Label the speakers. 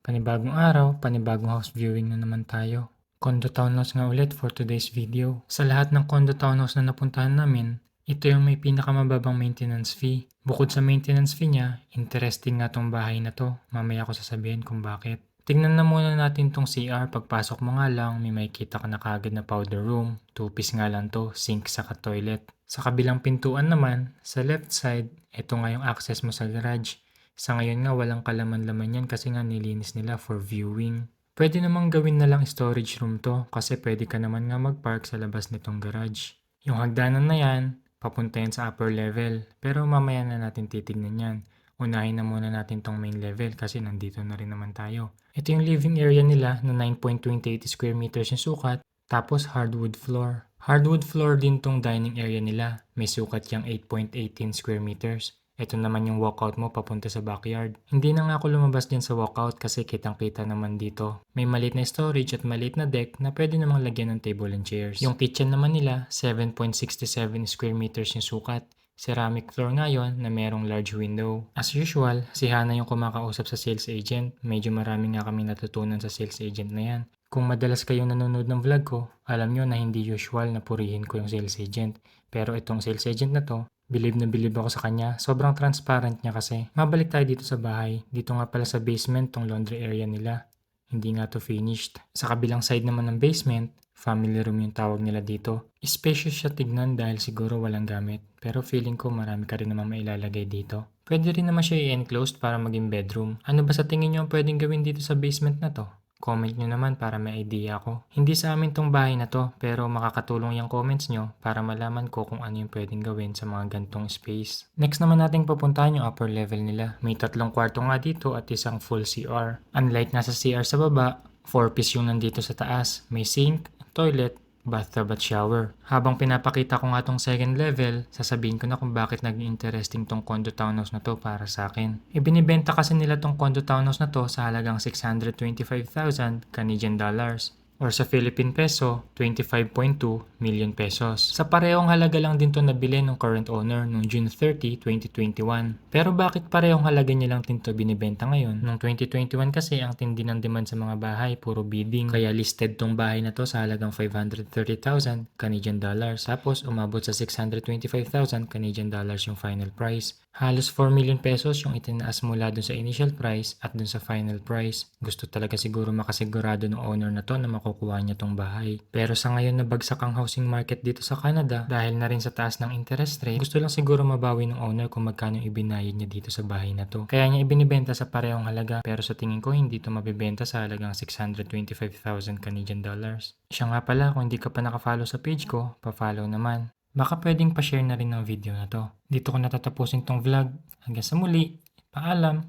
Speaker 1: Panibagong araw, panibagong house viewing na naman tayo. Condo Townhouse nga ulit for today's video. Sa lahat ng condo townhouse na napuntahan namin, ito yung may pinakamababang maintenance fee. Bukod sa maintenance fee niya, interesting nga tong bahay na to. Mamaya ko sasabihin kung bakit. Tingnan na muna natin tong CR. Pagpasok mo nga lang, may makikita ka na kagad na powder room. 2-piece nga lang to, sink saka toilet. Sa kabilang pintuan naman, sa left side, ito nga yung access mo sa garage. Sa ngayon nga walang kalaman-laman yan kasi nga nilinis nila for viewing. Pwede namang gawin na lang storage room to kasi pwede ka naman nga mag-park sa labas nitong garage. Yung hagdanan na yan, papunta yan sa upper level pero mamaya na natin titignan yan. Unahin na muna natin tong main level kasi nandito na rin naman tayo. Ito yung living area nila na 9.28 square meters yung sukat tapos hardwood floor. Hardwood floor din tong dining area nila. May sukat yung 8.18 square meters. Ito naman yung walkout mo papunta sa backyard. Hindi na nga ako lumabas dyan sa walkout kasi kitang-kita naman dito. May maliit na storage at maliit na deck na pwede namang lagyan ng table and chairs. Yung kitchen naman nila, 7.67 square meters yung sukat. Ceramic floor nga yun na merong large window. As usual, si Hana yung kumakausap sa sales agent. Medyo marami nga kami natutunan sa sales agent na yan. Kung madalas kayong nanonood ng vlog ko, alam nyo na hindi usual na purihin ko yung sales agent. Pero itong sales agent na to, bilib na bilib ako sa kanya. Sobrang transparent niya kasi. Mabalik tayo dito sa bahay. Dito nga pala sa basement tong laundry area nila. Hindi nga to finished. Sa kabilang side naman ng basement, family room yung tawag nila dito. Spacious siya tignan dahil siguro walang gamit. Pero feeling ko marami ka rin naman mailalagay dito. Pwede rin naman siya i-enclosed para maging bedroom. Ano ba sa tingin nyo ang pwedeng gawin dito sa basement na to? Comment nyo naman para may idea ako. Hindi sa amin tong bahay na to, pero makakatulong yung comments nyo para malaman ko kung ano yung pwedeng gawin sa mga gantong space. Next naman nating papuntahan yung upper level nila. May 3 kwarto nga dito at isang full CR. Unlike nga sa CR sa baba, 4-piece yung nandito sa taas. May sink, toilet, bathtub at shower. Habang pinapakita ko nga tong second level, sasabihin ko na kung bakit naging interesting tong condo townhouse na to para sa akin. Ibinibenta kasi nila tong condo townhouse na to sa halagang 625,000 Canadian dollars. Or sa Philippine peso, 25.2 million pesos. Sa parehong halaga lang din to nabili ng current owner noong June 30, 2021. Pero bakit parehong halaga niya lang din to binibenta ngayon? Noong 2021 kasi ang tindi ng demand sa mga bahay, puro bidding. Kaya listed tong bahay na to sa halagang 530,000 Canadian dollars. Tapos umabot sa 625,000 Canadian dollars yung final price. Halos 4 million pesos yung itinaas mula dun sa initial price at dun sa final price. Gusto talaga siguro makasigurado ng owner na to na makukuha niya tong bahay. Pero sa ngayon na bagsak ang housing market dito sa Canada dahil na rin sa taas ng interest rate, gusto lang siguro mabawi ng owner kung magkano ibinayad niya dito sa bahay na to. Kaya niya ibinibenta sa parehong halaga pero sa tingin ko hindi to mabibenta sa halagang 625,000 Canadian dollars. Siya nga pala, kung hindi ka pa nakafollow sa page ko, pa-follow naman. Baka pwedeng pa-share na rin ng video na to. Dito ko natatapusin tong vlog. Hanggang sa muli. Paalam!